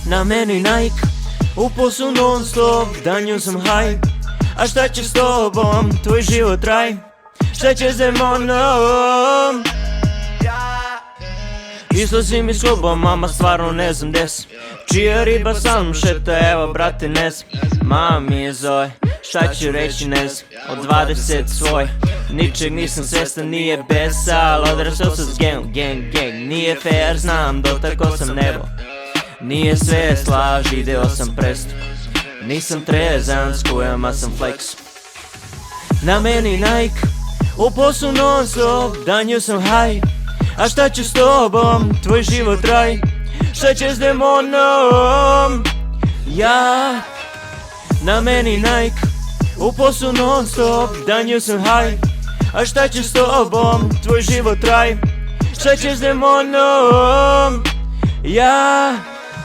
Na meni Nike, u poslu non stop, danju sam hype. A šta će s tobom, tvoj život traj? Šta će s demonom? Izlazi mi s klubom, mama stvarno ne znam gde si. Čija riba sa mnom šeta, evo brate ne znam. Mama mi je zove, šta ću reći ne znam. Od 20 svoj, ničeg nisam svestan, nije besa, al odrastao sam s gang, nije fair, znam, dotakao sam nebo. Nije sve slaž, ideo sam presto. Nisam trezan, s kujama sam flex. Na meni Nike, u poslu non stop, danju sam hype. A šta će s tobom, tvoj život traj? Šta će s demonom? Ja. Na meni Nike, u poslu non stop, danju sam hype. A šta će s tobom, tvoj život traj? Šta će s demonom? Ja.